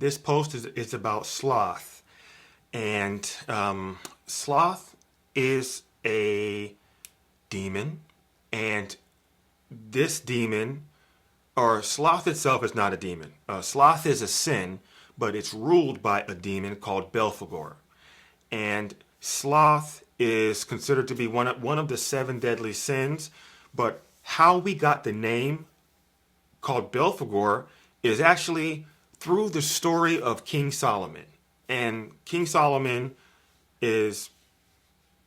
This post is about sloth. And sloth is a demon. And this demon, or sloth itself is not a demon. Sloth is a sin, but it's ruled by a demon called Belphegor. And sloth is considered to be one of the seven deadly sins. But how we got the name called Belphegor is actually through the story of King Solomon. And King Solomon is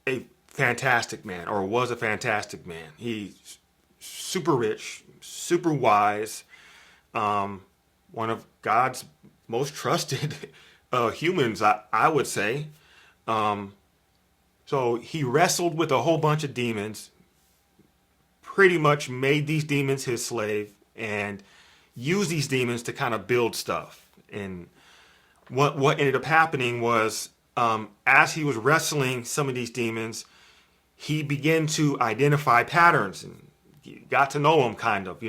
a fantastic man, or was a fantastic man. He's super rich, super wise, one of God's most trusted humans, I would say. So he wrestled with a whole bunch of demons, pretty much made these demons his slave, and used these demons to kind of build stuff. And what ended up happening was, as he was wrestling some of these demons, he began to identify patterns and got to know them, kind of,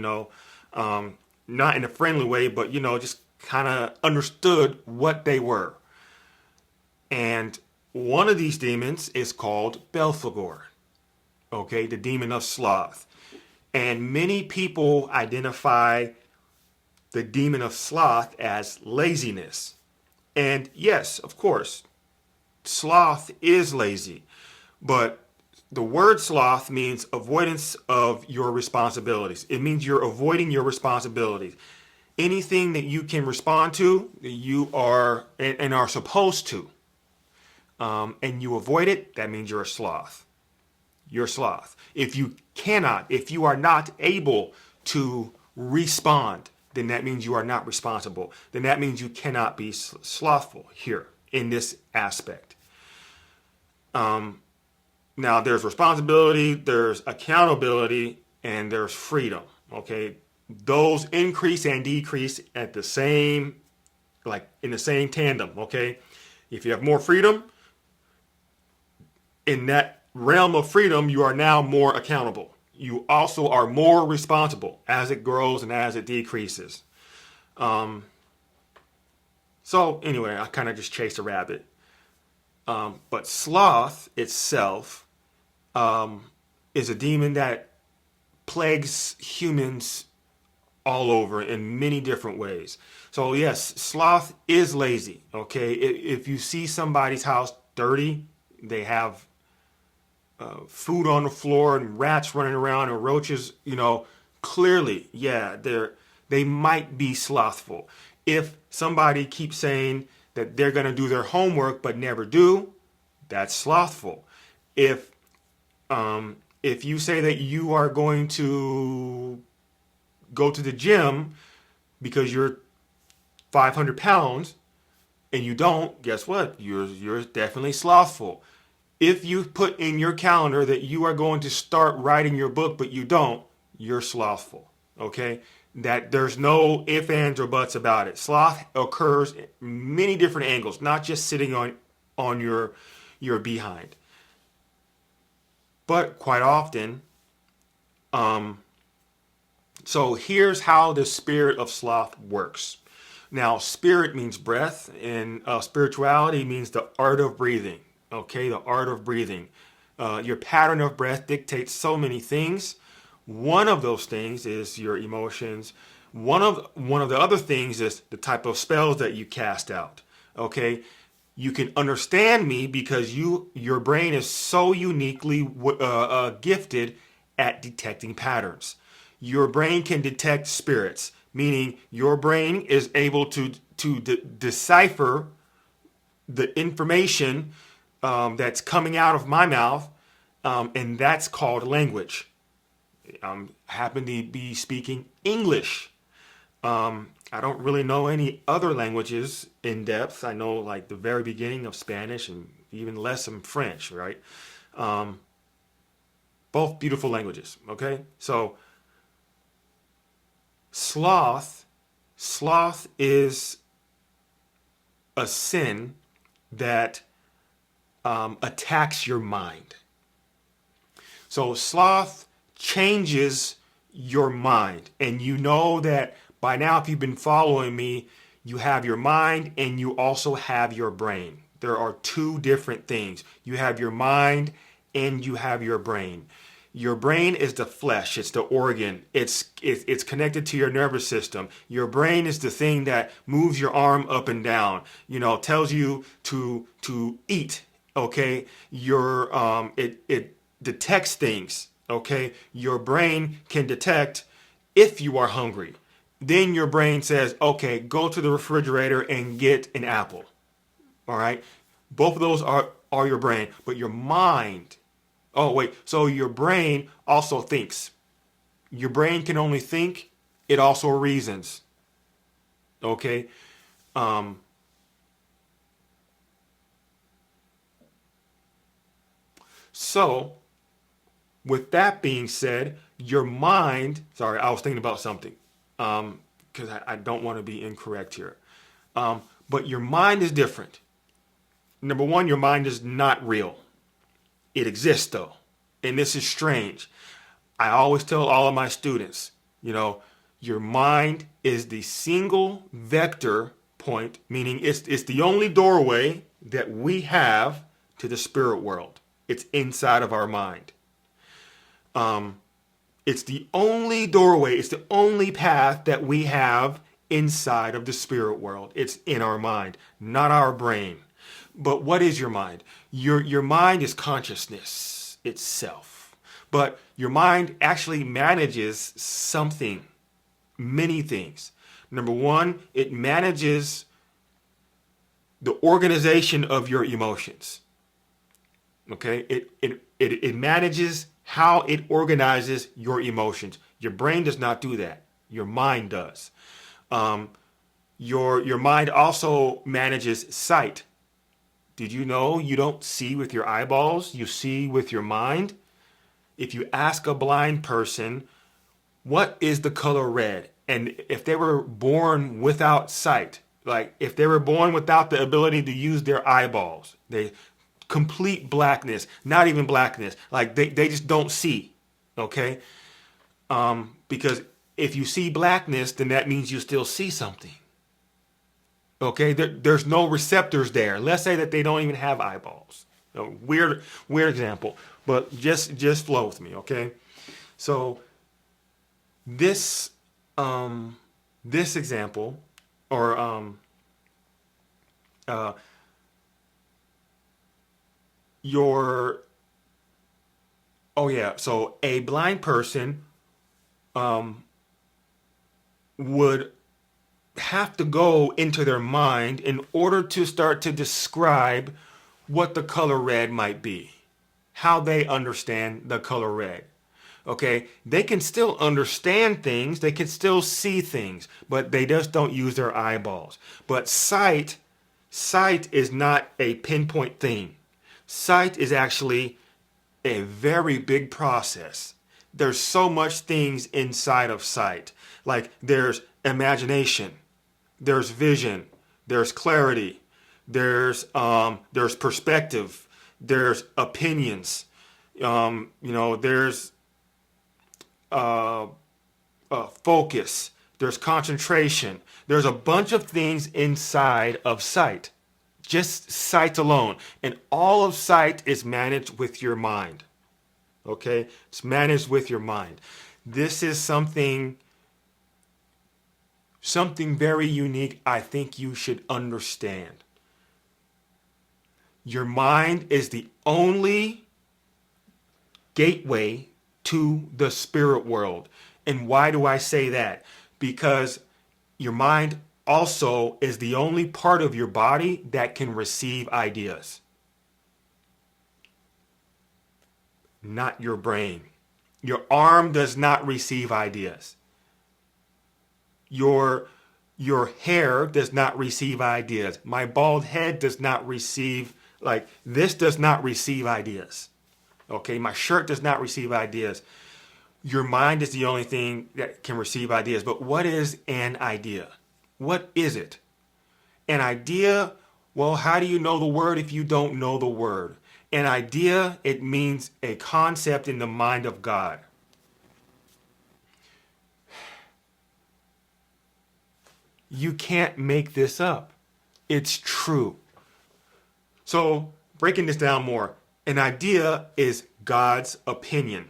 not in a friendly way, but, just kind of understood what they were. And one of these demons is called Belphegor, okay, the demon of sloth. And many people identify the demon of sloth as laziness. And yes, of course, sloth is lazy, but the word sloth means avoidance of your responsibilities. It means you're avoiding your responsibilities. Anything that you can respond to, you are and are supposed to, and you avoid it, that means you're a sloth. You're a sloth. If you are not able to respond, then that means you are not responsible. Then that means you cannot be slothful here in this aspect. Now, there's responsibility, there's accountability, and there's freedom. Okay, those increase and decrease at the same, like in the same tandem. Okay, if you have more freedom, in that realm of freedom, you are now more accountable. You also are more responsible as it grows and as it decreases. So anyway, I kind of just chased a rabbit. But sloth itself is a demon that plagues humans all over in many different ways. So yes, sloth is lazy. Okay, if you see somebody's house dirty, they have food on the floor and rats running around and roaches, clearly, yeah, they might be slothful. If somebody keeps saying that they're going to do their homework but never do, that's slothful. If you say that you are going to go to the gym because you're 500 pounds and you don't, guess what? You're definitely slothful. If you put in your calendar that you are going to start writing your book, but you don't, you're slothful. Okay? That there's no ifs, ands, or buts about it. Sloth occurs in many different angles, not just sitting on your behind. But quite often, so here's how the spirit of sloth works. Now, spirit means breath, and spirituality means the art of breathing. Okay, the art of breathing. Your pattern of breath dictates so many things. One of those things is your emotions. One of the other things is the type of spells that you cast out. Okay, you can understand me because your brain is so uniquely gifted at detecting patterns. Your brain can detect spirits, meaning your brain is able to decipher the information that's coming out of my mouth, and that's called language. I happen to be speaking English. I don't really know any other languages in depth. I know like the very beginning of Spanish and even less in French, right? Both beautiful languages, okay? So sloth is a sin that attacks your mind. So sloth changes your mind. And you know that by now, if you've been following me, You have your mind and you also have your brain. There are two different things. You have your mind and you have your brain. Your brain is the flesh, it's the organ, it's connected to your nervous system. Your brain is the thing that moves your arm up and down, tells you to eat, okay? It detects things, okay? Your brain can detect if you are hungry. Then your brain says, okay, go to the refrigerator and get an apple. All right? Both of those are your brain, but your mind. Oh, wait. So your brain also thinks. Your brain can only think. It also reasons. Okay? So, with that being said, your mind. Sorry, I was thinking about something. Because I don't want to be incorrect here. But your mind is different. Number one, your mind is not real. It exists though. And this is strange. I always tell all of my students, your mind is the single vector point, meaning it's the only doorway that we have to the spirit world. It's inside of our mind. It's the only doorway, it's the only path that we have inside of the spirit world. It's in our mind, not our brain. But what is your mind? Your mind is consciousness itself. But your mind actually manages something, many things. Number one, it manages the organization of your emotions. Okay? It manages how it organizes your emotions. Your brain does not do that. Your mind does. Your mind also manages sight. Did you know you don't see with your eyeballs? You see with your mind? If you ask a blind person, what is the color red? And if they were born without sight, like if they were born without the ability to use their eyeballs, they complete blackness, not even blackness, like they just don't see, okay? Because if you see blackness, then that means you still see something. Okay, there's no receptors there. Let's say that they don't even have eyeballs. Weird example, but just flow with me, okay? So this example, or so a blind person would have to go into their mind in order to start to describe what the color red might be, how they understand the color red. Okay, they can still understand things, they can still see things, but they just don't use their eyeballs. But sight is not a pinpoint thing. Sight is actually a very big process. There's so much things inside of sight. Like there's imagination, there's vision, there's clarity, there's perspective, there's opinions, there's focus, there's concentration. There's a bunch of things inside of sight, just sight alone. And all of sight is managed with your mind. Okay? It's managed with your mind. This is something very unique I think you should understand. Your mind is the only gateway to the spirit world. And why do I say that? Because your mind also is the only part of your body that can receive ideas. Not your brain. Your arm does not receive ideas. Your hair does not receive ideas. My bald head does not receive, this does not receive ideas. Okay, my shirt does not receive ideas. Your mind is the only thing that can receive ideas. But what is an idea? What is it? An idea, well, how do you know the word if you don't know the word? An idea, it means a concept in the mind of God. You can't make this up. It's true. So, breaking this down more, an idea is God's opinion.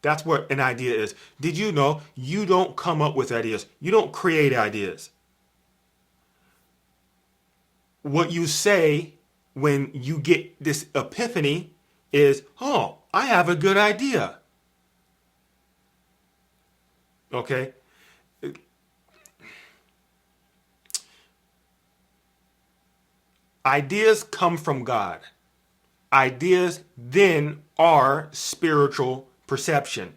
That's what an idea is. Did you know you don't come up with ideas? You don't create ideas. What you say when you get this epiphany is, oh, I have a good idea. Okay? Ideas come from God. Ideas then are spiritual perception.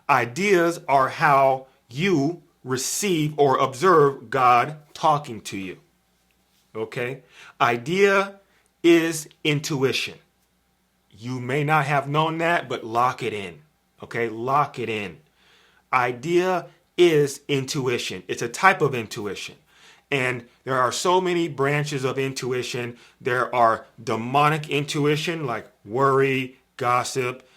Ideas are how you receive or observe God talking to you. Okay? Idea is intuition. You may not have known that, but lock it in. Okay? Lock it in. Idea is intuition. It's a type of intuition. And there are so many branches of intuition. There are demonic intuition, like worry, gossip,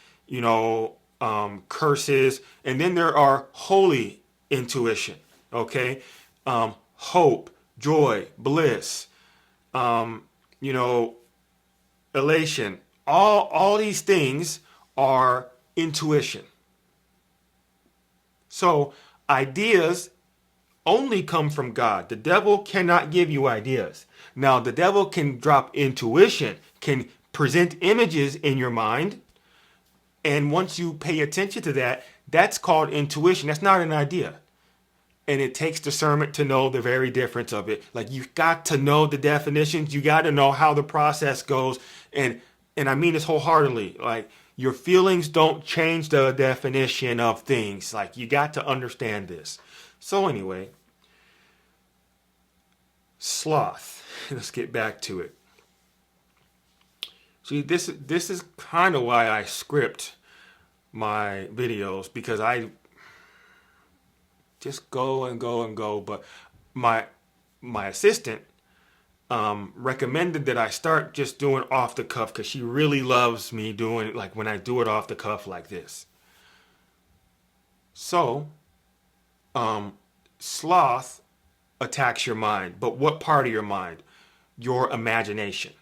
curses. And then there are holy intuition, okay? Hope, joy, bliss, elation. All these things are intuition. So ideas only come from God. The devil cannot give you ideas. Now, the devil can drop intuition, can present images in your mind. And once you pay attention to that, that's called intuition. That's not an idea. And it takes discernment to know the very difference of it. Like, you've got to know the definitions. You got to know how the process goes. And I mean this wholeheartedly. Like, your feelings don't change the definition of things. Like, you got to understand this. So anyway, sloth. Let's get back to it. See, this is kind of why I script my videos, because I just go and go and go. But my assistant recommended that I start just doing off the cuff, because she really loves me doing it, like when I do it off the cuff like this. So, sloth attacks your mind. But what part of your mind? Your imagination.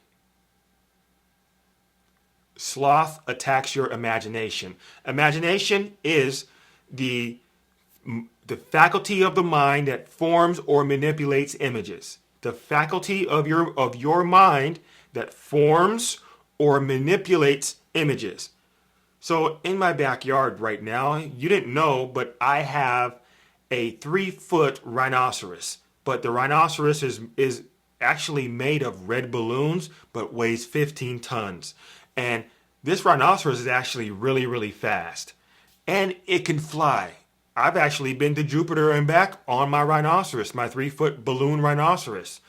Sloth attacks your imagination. Imagination is the faculty of the mind that forms or manipulates images. The faculty of your mind that forms or manipulates images. So in my backyard right now, you didn't know, but I have a 3-foot rhinoceros. But the rhinoceros is actually made of red balloons, but weighs 15 tons. And this rhinoceros is actually really, really fast. And it can fly. I've actually been to Jupiter and back on my rhinoceros, my 3-foot balloon rhinoceros.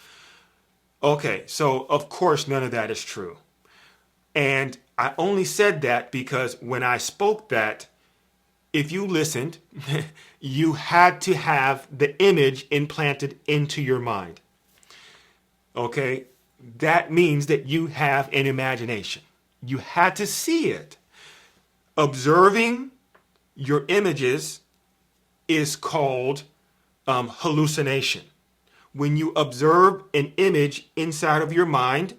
Okay, so of course none of that is true. And I only said that because when I spoke that, if you listened, you had to have the image implanted into your mind. Okay, that means that you have an imagination. You had to see it. Observing your images is called hallucination. When you observe an image inside of your mind,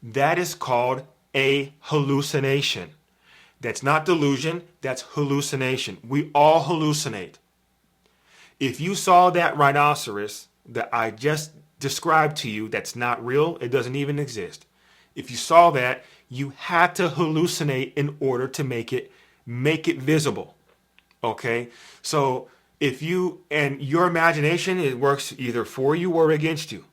that is called a hallucination. That's not delusion, that's hallucination. We all hallucinate. If you saw that rhinoceros that I just described to you, that's not real, it doesn't even exist. If you saw that, you had to hallucinate in order to make it visible. Okay? So if you, and your imagination, it works either for you or against you.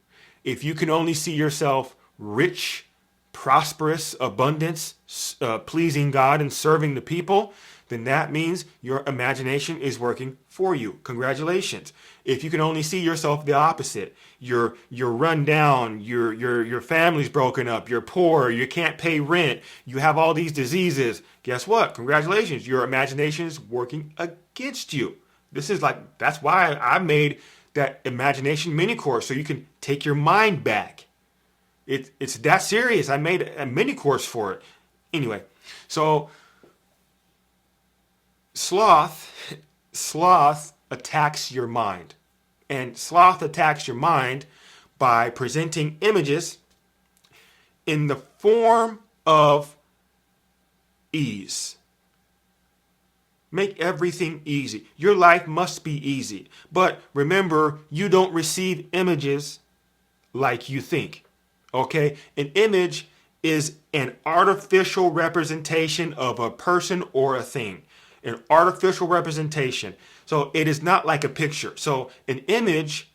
If you can only see yourself rich, prosperous, abundance, pleasing God and serving the people, then that means your imagination is working for you. Congratulations. If you can only see yourself the opposite, you're run down, your family's broken up, you're poor, you can't pay rent, you have all these diseases, guess what? Congratulations. Your imagination is working against you. That's why I made that imagination mini course, so you can take your mind back. It's that serious. I made a mini course for it. Anyway, so sloth attacks your mind. And sloth attacks your mind by presenting images in the form of ease. Make everything easy. Your life must be easy. But remember, you don't receive images like you think. Okay? An image is an artificial representation of a person or a thing. An artificial representation. So it is not like a picture. So an image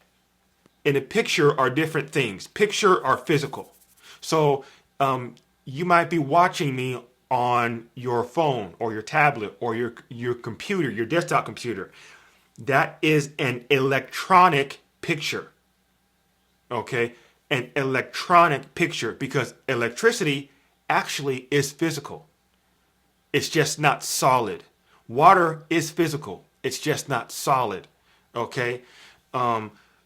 and a picture are different things. Picture are physical. So you might be watching me on your phone or your tablet or your computer, your desktop computer. That is an electronic picture. Okay? An electronic picture, because electricity actually is physical. It's just not solid. Water is physical. It's just not solid. Okay?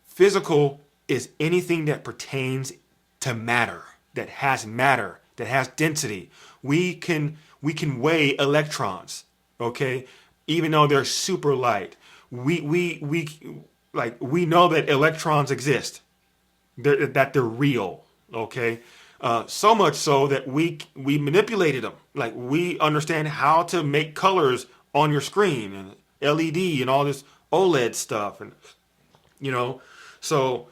Physical is anything that pertains to matter, that has density. We can weigh electrons, okay? Even though they're super light. We know that electrons exist. That they're real, okay? So much so that we manipulated them. Like, we understand how to make colors on your screen and LED and all this OLED stuff, and so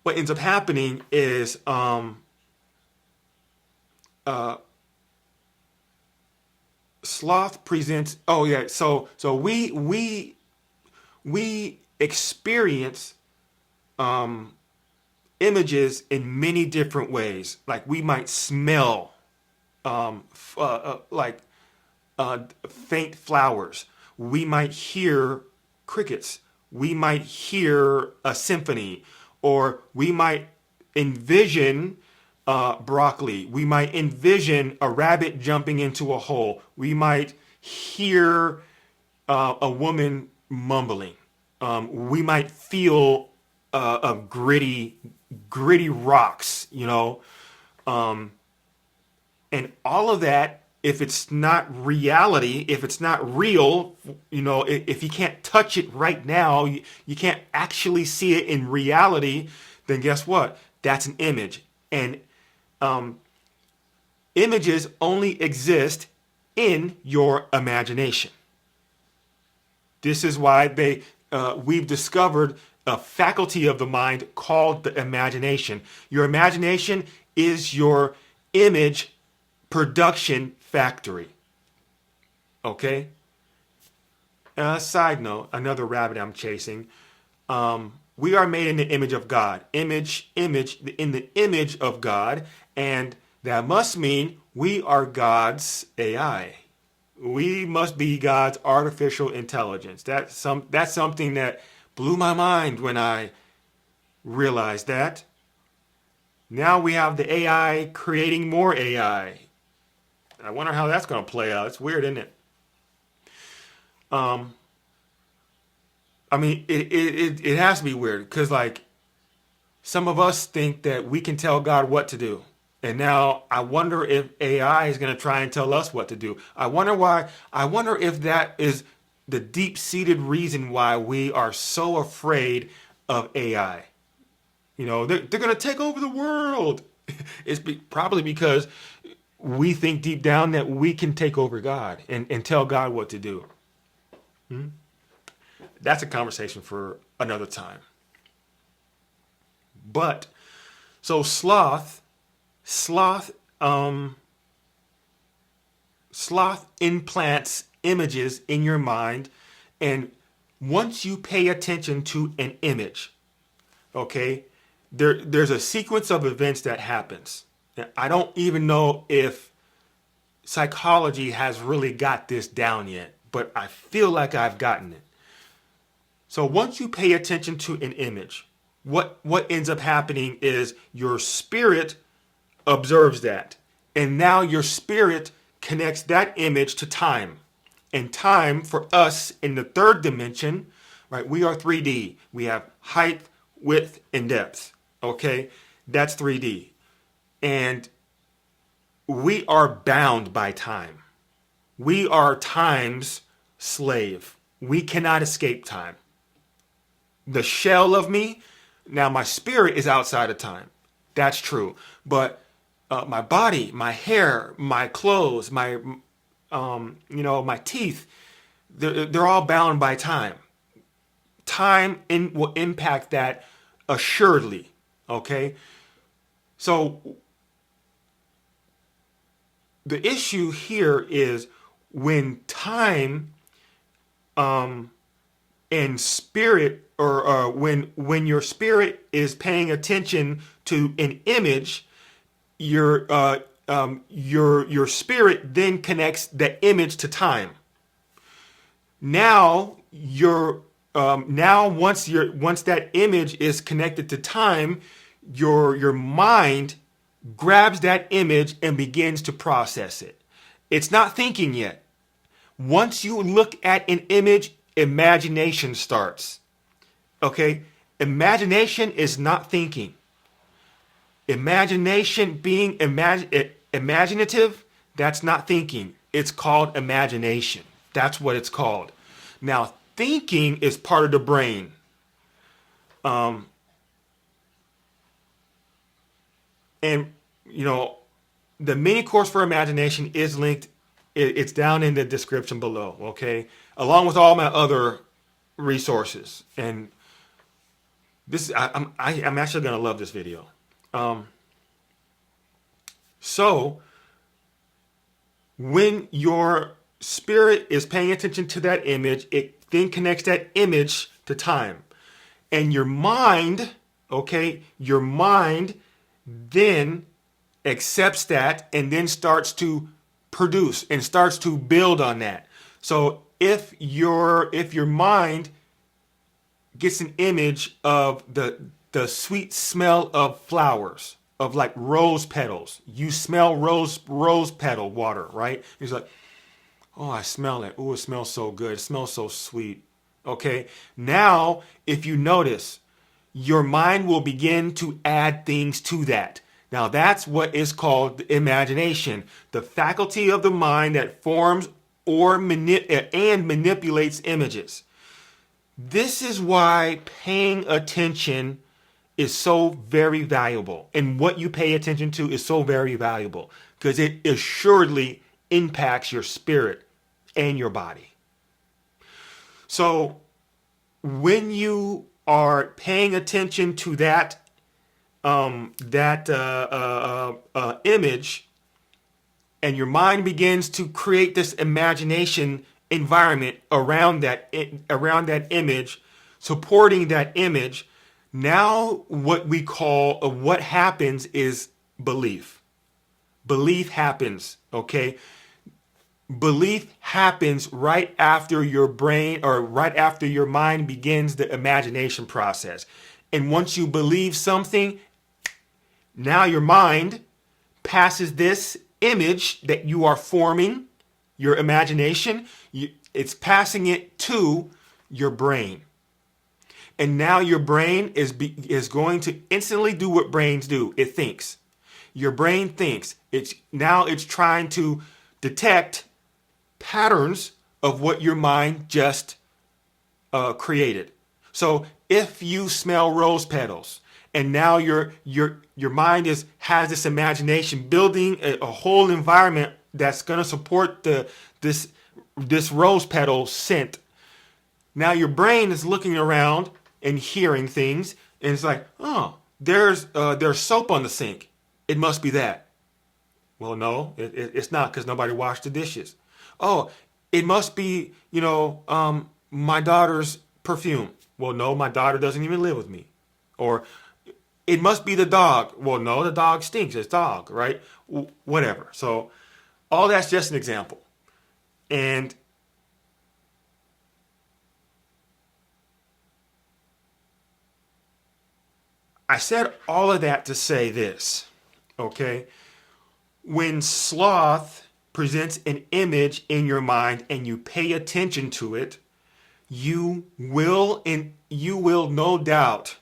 what ends up happening is sloth presents. Oh yeah, so we experience images in many different ways. Like, we might smell faint flowers. We might hear crickets. We might hear a symphony, or we might envision broccoli. We might envision a rabbit jumping into a hole. We might hear a woman mumbling. We might feel a gritty rocks, and all of that. If it's not reality, if it's not real, if you can't touch it right now, you can't actually see it in reality, then guess what? That's an image. And images only exist in your imagination. This is why we've discovered a faculty of the mind called the imagination. Your imagination is your image production factory. Okay? Side note, another rabbit I'm chasing. We are made in the image of God. In the image of God. And that must mean we are God's AI. We must be God's artificial intelligence. That's something that blew my mind when I realized that. Now we have the AI creating more AI. I wonder how that's going to play out. It's weird, isn't it? It has to be weird, because, like, some of us think that we can tell God what to do. And now I wonder if AI is going to try and tell us what to do. I wonder why. I wonder if that is the deep-seated reason why we are so afraid of AI. They're going to take over the world. It's probably because we think deep down that we can take over God and tell God what to do. That's a conversation for another time. But, so sloth implants images in your mind, and once you pay attention to an image, okay, there's a sequence of events that happens. I don't even know if psychology has really got this down yet, but I feel like I've gotten it. So once you pay attention to an image, what ends up happening is your spirit observes that. And now your spirit connects that image to time. And time for us in the third dimension, right? We are 3D. We have height, width, and depth. Okay? That's 3D. And we are bound by time. We are time's slave. We cannot escape time. the shell of me. Now my spirit is outside of time. That's true. But my body, my hair, my clothes, my my teeth, they're all bound by time. Will impact that assuredly. Okay? So the issue here is when time and spirit, or when your spirit is paying attention to an image, your spirit then connects the image to time. Now once that image is connected to time, your mind grabs that image and begins to process it. It's not thinking yet. Once you look at an image, imagination starts. Okay? Imagination is not thinking. Imagination, being imaginative, that's not thinking. It's called imagination. That's what it's called. Now, thinking is part of the brain. And, the mini course for imagination is linked. It's down in the description below, okay? Along with all my other resources. And this, I'm actually going to love this video. So, when your spirit is paying attention to that image, it then connects that image to time. And your mind, your mind then accepts that and then starts to produce and starts to build on that. So if your mind gets an image of the sweet smell of flowers, of like rose petals, you smell rose petal water, right? He's like, oh, I smell it. Oh, it smells so good. It smells so sweet. Okay. Now, if you notice, your mind will begin to add things to that. Now, that's what is called imagination, the faculty of the mind that forms and manipulates images. This is why paying attention is so very valuable, and what you pay attention to is so very valuable, because it assuredly impacts your spirit and your body. So when you are paying attention to that image, and your mind begins to create this imagination environment around that image, supporting that image, now what happens is belief. Belief happens, okay? Belief happens right after your brain, or right after your mind begins the imagination process. And once you believe something, now your mind passes this image that you are forming, your imagination, it's passing it to your brain. And now your brain is going to instantly do what brains do. It thinks. Your brain thinks. It's trying to detect patterns of what your mind just created. So if you smell rose petals, and now your mind has this imagination building a whole environment that's going to support this rose petal scent. Now your brain is looking around and hearing things, and it's like, oh, there's soap on the sink. It must be that. Well, no, it's not, because nobody washed the dishes. Oh, it must be, my daughter's perfume. Well, no, my daughter doesn't even live with me. Or it must be the dog. Well, no, the dog stinks. It's dog, right? Whatever. So all that's just an example. And I said all of that to say this, okay? When sloth presents an image in your mind and you pay attention to it, you will no doubt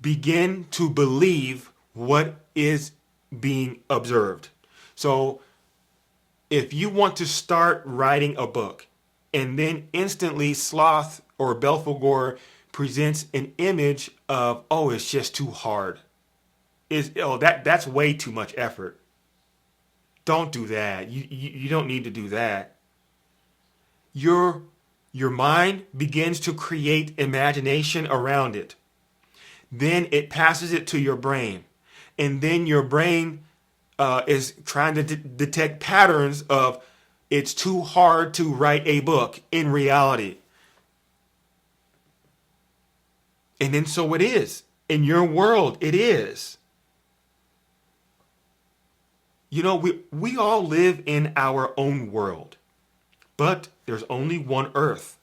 begin to believe what is being observed. So if you want to start writing a book, and then instantly sloth or Belphegor presents an image of, oh, it's just too hard. That's way too much effort. Don't do that. You don't need to do that. Your mind begins to create imagination around it. Then it passes it to your brain. And then your brain is trying to detect patterns of it's too hard to write a book in reality. And then so it is. In your world, it is. You know, we all live in our own world, but there's only one earth.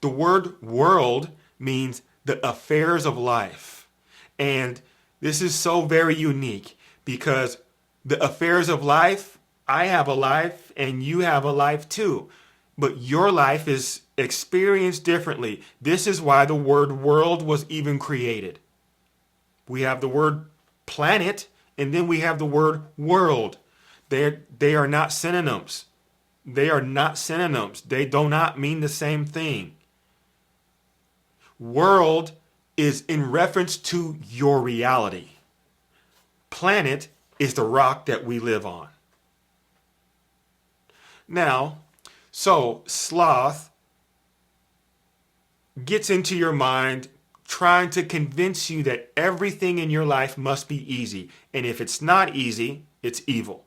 The word world means the affairs of life. And this is so very unique because the affairs of life, I have a life and you have a life too. But your life is experienced differently. This is why the word world was even created. We have the word planet and then we have the word world. They are not synonyms. They are not synonyms. They do not mean the same thing. World is in reference to your reality. Planet is the rock that we live on. Now, so sloth gets into your mind trying to convince you that everything in your life must be easy. And if it's not easy, it's evil.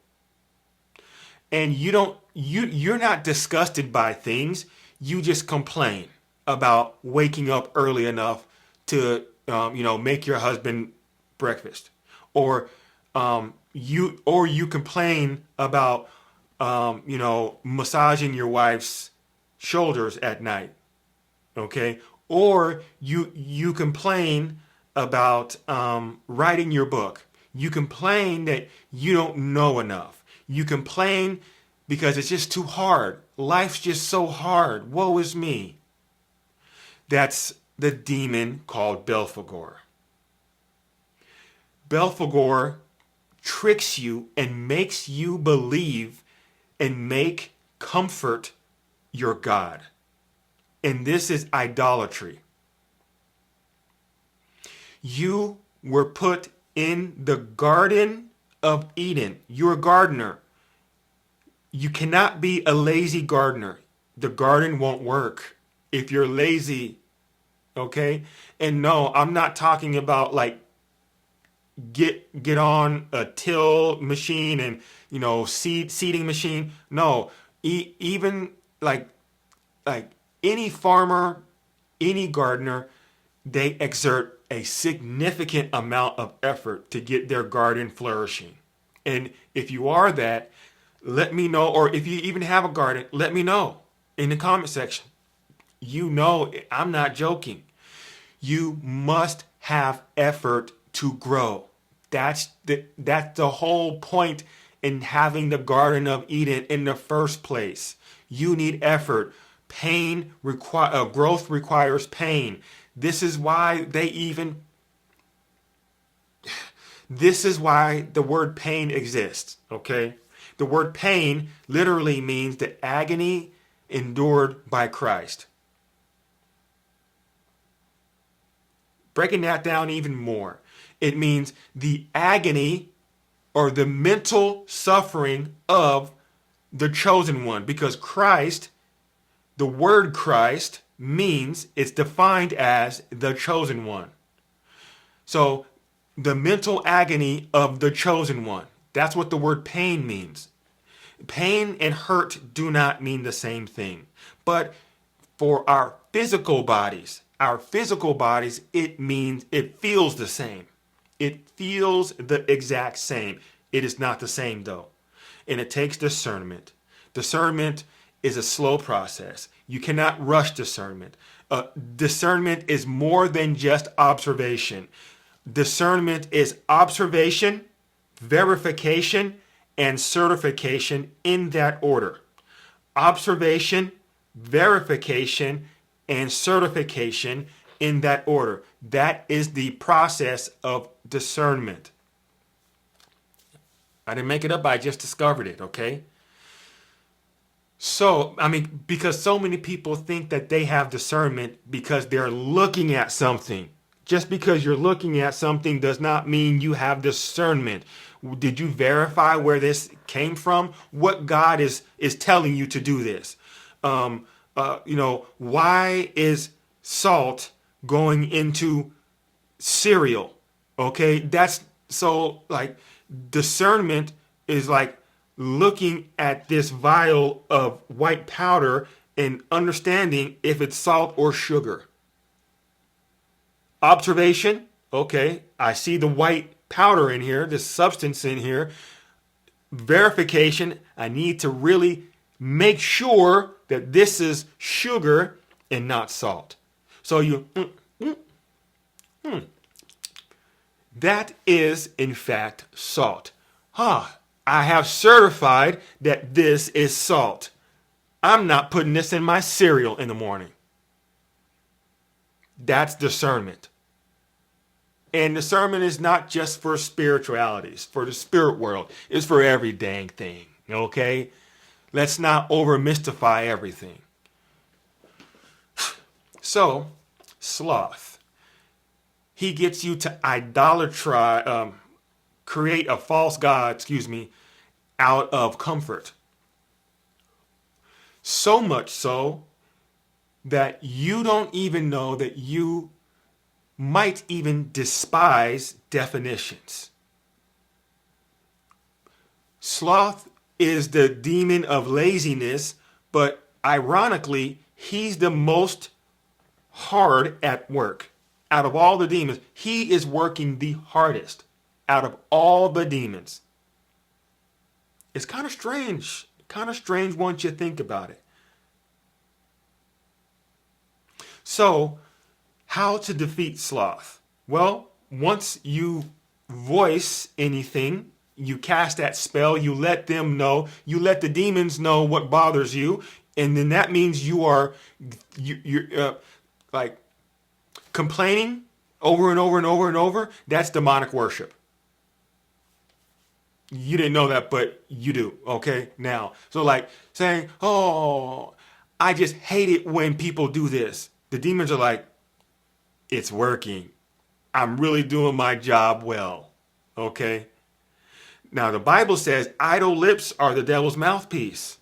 And you're not disgusted by things. You just complain about waking up early enough to make your husband breakfast, or you complain about massaging your wife's shoulders at night, okay? Or you complain about writing your book. You complain that you don't know enough. You complain because it's just too hard. Life's just so hard. Woe is me. That's the demon called Belphegor. Belphegor tricks you and makes you believe and make comfort your God. And this is idolatry. You were put in the Garden of Eden. You're a gardener. You cannot be a lazy gardener. The garden won't work if you're lazy, okay? And no, I'm not talking about like get on a till machine and seeding machine. No, even like any farmer, any gardener, they exert a significant amount of effort to get their garden flourishing. And if you are that, let me know. Or if you even have a garden, let me know in the comment section. I'm not joking. You must have effort to grow. That's the whole point in having the Garden of Eden in the first place. You need effort. Growth requires pain. This is why the word pain exists, okay? The word pain literally means the agony endured by Christ. Breaking that down even more, it means the agony or the mental suffering of the chosen one, because Christ, the word Christ, means it's defined as the chosen one. So the mental agony of the chosen one. That's what the word pain means. Pain and hurt do not mean the same thing. But for our physical bodies, it feels the same. It feels the exact same. It is not the same though. And it takes discernment. Discernment is a slow process. You cannot rush discernment. Discernment is more than just observation. Discernment is observation, verification, and certification in that order. Observation, verification, and certification in that order. That is the process of discernment. I didn't make it up, I just discovered it, okay? So, I mean, because so many people think that they have discernment because they're looking at something. Just because you're looking at something does not mean you have discernment. Did you verify where this came from? What God is telling you to do this? Why is salt going into cereal? Okay, that's so like discernment is like looking at this vial of white powder and understanding if it's salt or sugar. Observation, okay, I see the white powder in here, this substance in here. Verification, I need to really make sure that this is sugar and not salt. So that is in fact salt. I have certified that this is salt. I'm not putting this in my cereal in the morning. That's discernment. And discernment is not just for spiritualities, for the spirit world. It's for every dang thing, okay? Let's not over-mystify everything. So, sloth. He gets you to create a false god, out of comfort. So much so that you don't even know that you might even despise definitions. Sloth is the demon of laziness, but ironically, he's the most hard at work. Out of all the demons, he is working the hardest out of all the demons. It's kind of strange once you think about it. So, how to defeat sloth? Well, once you voice anything, you cast that spell, you let them know, you let the demons know what bothers you, and then that means you're like complaining over and over and over and over. That's demonic worship. You didn't know that, but you do. Okay, now, so like saying, "Oh, I just hate it when people do this." The demons are like, "It's working. I'm really doing my job well." Okay. Now the Bible says idle lips are the devil's mouthpiece,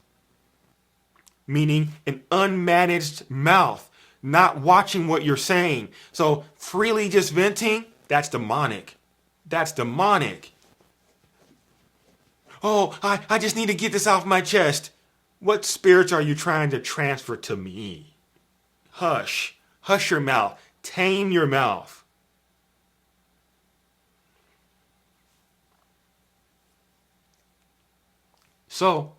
meaning an unmanaged mouth, not watching what you're saying. So freely just venting, that's demonic. That's demonic. Oh, I just need to get this off my chest. What spirits are you trying to transfer to me? Hush. Hush your mouth. Tame your mouth. So,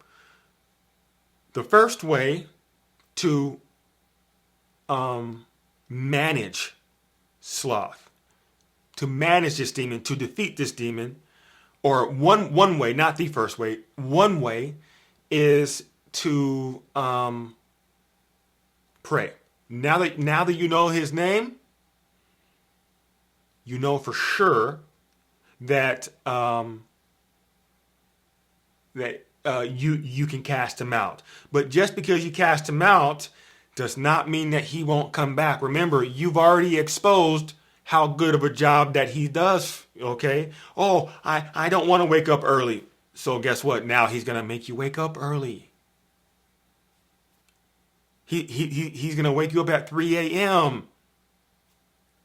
the first way to manage sloth, to manage this demon, to defeat this demon, or one way, not the first way, one way is to pray. Now that you know his name, you know for sure that you can cast him out. But just because you cast him out does not mean that he won't come back. Remember, you've already exposed how good of a job that he does, okay? Oh, I don't want to wake up early. So guess what? Now he's going to make you wake up early. He's going to wake you up at 3 a.m.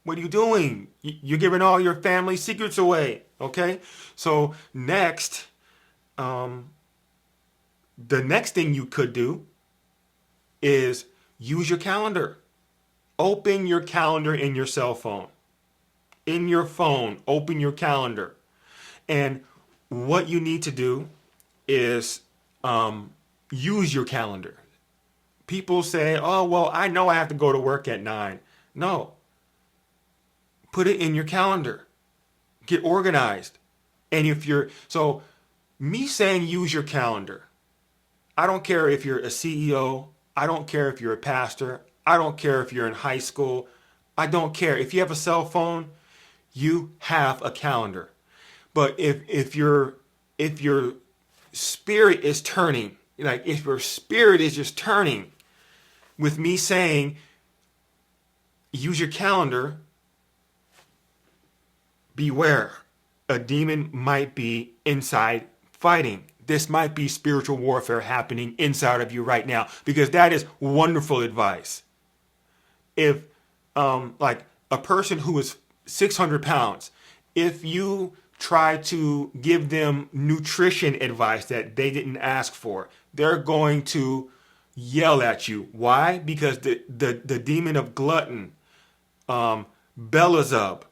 What are you doing? You're giving all your family secrets away, okay? So next, the next thing you could do is use your calendar. Open your calendar in your cell phone. In your phone, open your calendar. And what you need to do is use your calendar. People say, oh, well, I know I have to go to work at 9. No. Put it in your calendar. Get organized. And so me saying use your calendar, I don't care if you're a CEO. I don't care if you're a pastor. I don't care if you're in high school. I don't care. If you have a cell phone, you have a calendar. But if your spirit is turning, like if your spirit is just turning with me saying, use your calendar, beware. A demon might be inside fighting. This might be spiritual warfare happening inside of you right now, because that is wonderful advice. If like a person who is 600 pounds, if you try to give them nutrition advice that they didn't ask for, they're going to yell at you. Why? Because the demon of glutton, Beelzebub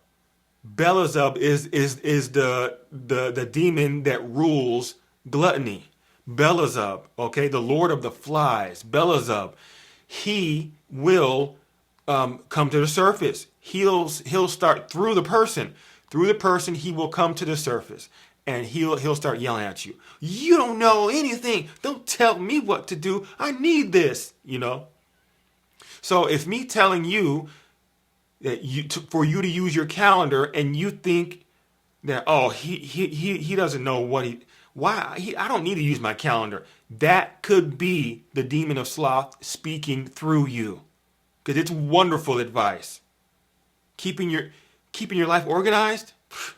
is the demon that rules gluttony. Beelzebub, okay, the Lord of the Flies, Beelzebub, he will come to the surface. He'll start through the person. Through the person, he will come to the surface, and he'll start yelling at you. You don't know anything. Don't tell me what to do. I need this, So if me telling you that for you to use your calendar, and you think that, oh, he doesn't know I don't need to use my calendar. That could be the demon of sloth speaking through you, because it's wonderful advice. Keeping your life organized?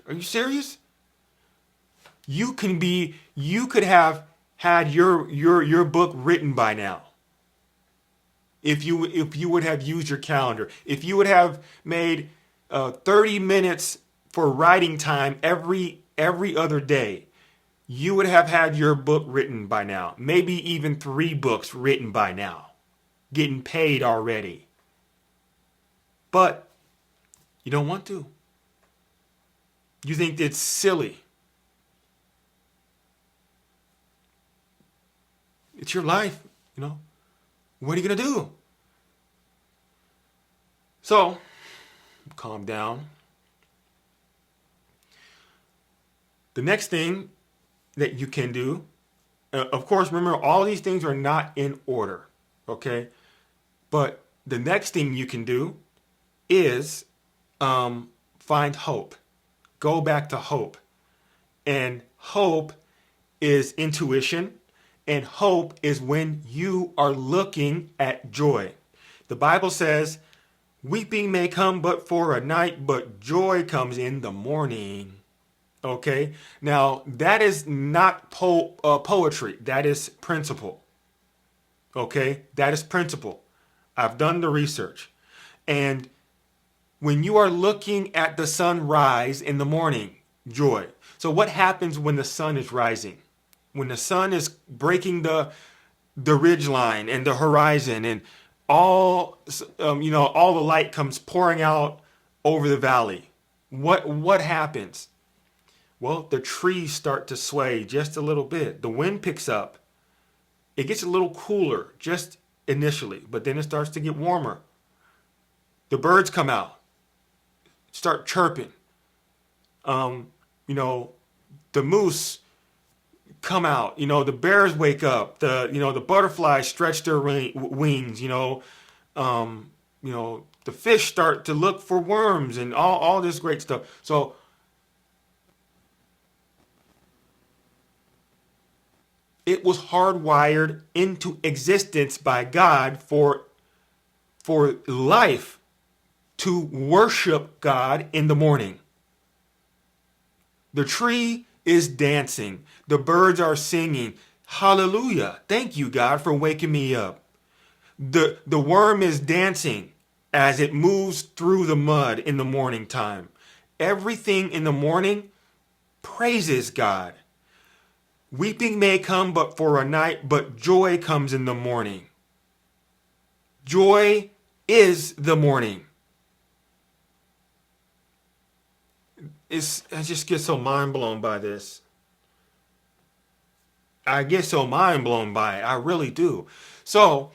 Are you serious? You could have had your book written by now. If you would have used your calendar, if you would have made 30 minutes for writing time every other day, you would have had your book written by now. Maybe even 3 books written by now, getting paid already. But you don't want to. You think it's silly. It's your life, What are you going to do? So, calm down. The next thing that you can do, of course, remember, all these things are not in order, okay? But the next thing you can do is find hope. Go back to hope. And hope is intuition. And hope is when you are looking at joy. The Bible says, weeping may come but for a night, but joy comes in the morning. Okay? Now, that is not poetry. That is principle. Okay? That is principle. I've done the research. And when you are looking at the sun rise in the morning, joy. So what happens when the sun is rising? When the sun is breaking the ridge line and the horizon, and all all the light comes pouring out over the valley, what happens? Well, the trees start to sway just a little bit. The wind picks up. It gets a little cooler just initially, but then it starts to get warmer. The birds come out, start chirping. The moose come out. The bears wake up. The butterflies stretch their wings. The fish start to look for worms and all this great stuff. So it was hardwired into existence by God for life to worship God in the morning. The tree is dancing. The birds are singing. Hallelujah. Thank you, God, for waking me up. The worm is dancing as it moves through the mud in the morning time. Everything in the morning praises God. Weeping may come but for a night, but joy comes in the morning. Joy is the morning. I just get so mind blown by this. I get so mind blown by it. I really do. So,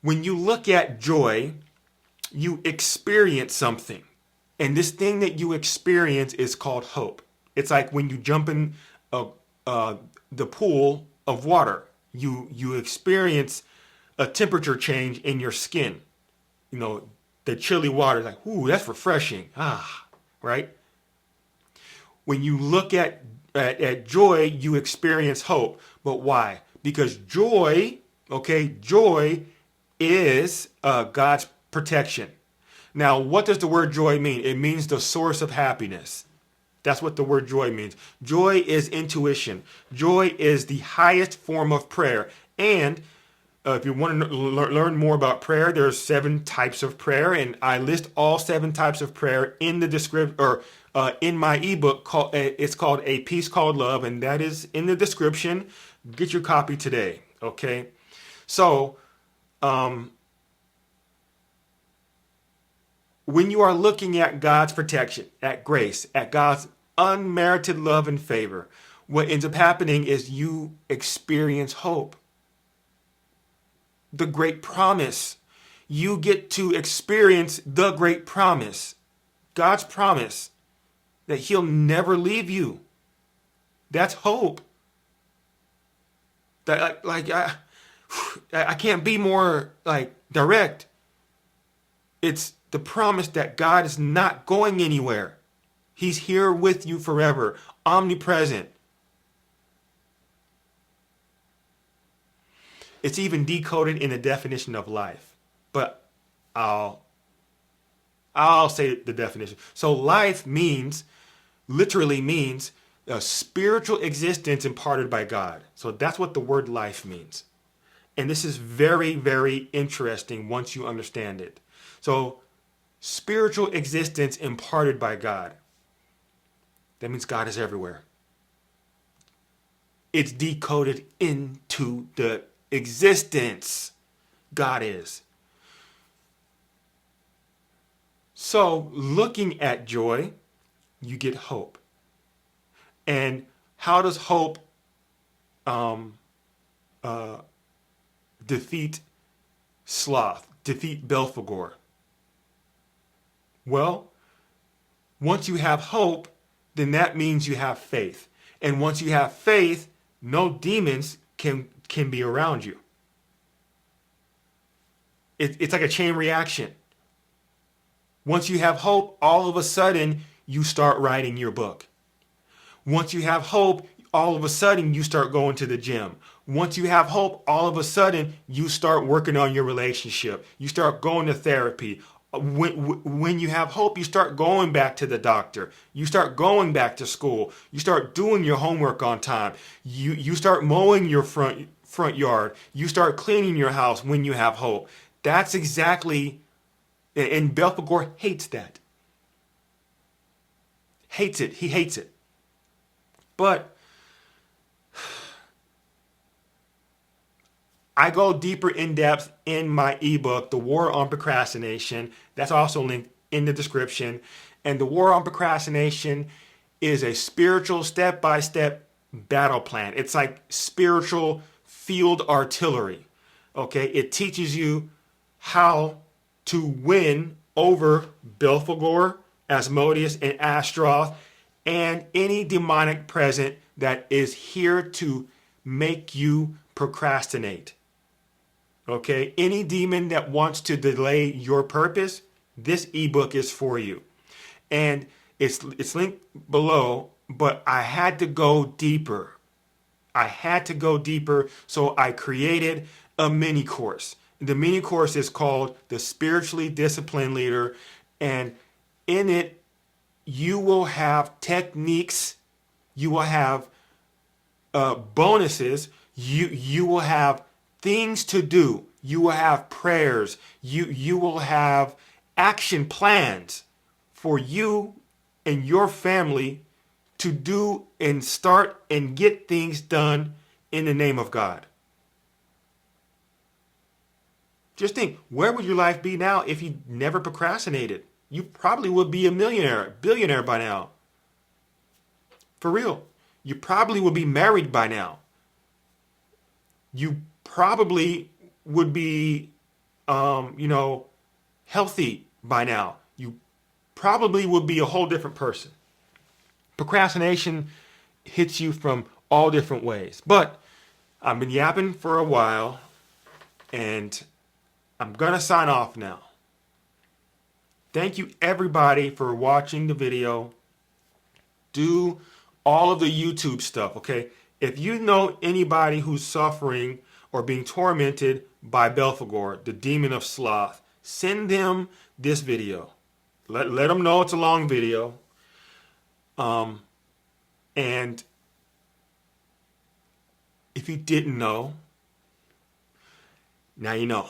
when you look at joy, you experience something. And this thing that you experience is called hope. It's like when you jump in the pool of water. You experience a temperature change in your skin. The chilly water is like, ooh, that's refreshing. Right? When you look at at joy, you experience hope. But why? Because joy, okay, joy is God's protection. Now, what does the word joy mean? It means the source of happiness. That's what the word joy means. Joy is intuition. Joy is the highest form of prayer. And if you want to learn more about prayer, there's 7 types of prayer, and I list all 7 types of prayer in the description, or in my ebook. It's called A Peace Called Love, and that is in the description. Get your copy today, okay? So, when you are looking at God's protection, at grace, at God's unmerited love and favor, what ends up happening is you experience hope. The great promise. You get to experience the great promise. God's promise that he'll never leave you. That's hope. That I can't be more direct. It's the promise that God is not going anywhere. He's here with you forever, omnipresent. It's even decoded in the definition of life, but I'll say the definition. So life literally means a spiritual existence imparted by God. So that's what the word life means. And this is very, very interesting once you understand it. So spiritual existence imparted by God. That means God is everywhere. It's decoded into the existence God is. So, looking at joy, you get hope. And how does hope defeat Sloth, defeat Belphegor? Well, once you have hope, then that means you have faith. And once you have faith, no demons can be around you. It's like a chain reaction. Once you have hope, all of a sudden, you start writing your book. Once you have hope, all of a sudden, you start going to the gym. Once you have hope, all of a sudden, you start working on your relationship. You start going to therapy. When you have hope, you start going back to the doctor. You start going back to school. You start doing your homework on time. You start mowing your front yard. You start cleaning your house when you have hope. That's exactly, and Belphegor hates that. Hates it. He hates it. But I go deeper in depth in my ebook, The War on Procrastination. That's also linked in the description. And The War on Procrastination is a spiritual step-by-step battle plan. It's like spiritual field artillery. Okay? It teaches you how to win over Belphegor, Asmodeus, and Ashtaroth, and any demonic presence that is here to make you procrastinate. Okay, any demon that wants to delay your purpose, this ebook is for you. And it's linked below, but I had to go deeper. So I created a mini course. The mini course is called The Spiritually Disciplined Leader, and in it, you will have techniques, you will have bonuses, you will have things to do. You will have prayers. You will have action plans for you and your family to do and start and get things done in the name of God. Just think, where would your life be now if you never procrastinated? You probably would be a billionaire by now. For real. You probably would be married by now. You probably would be, healthy by now. You probably would be a whole different person. Procrastination hits you from all different ways. But I've been yapping for a while, and I'm going to sign off now. Thank you, everybody, for watching the video. Do all of the YouTube stuff, okay? If you know anybody who's suffering or being tormented by Belphegor, the demon of sloth, send them this video. Let them know it's a long video. And if you didn't know, now you know.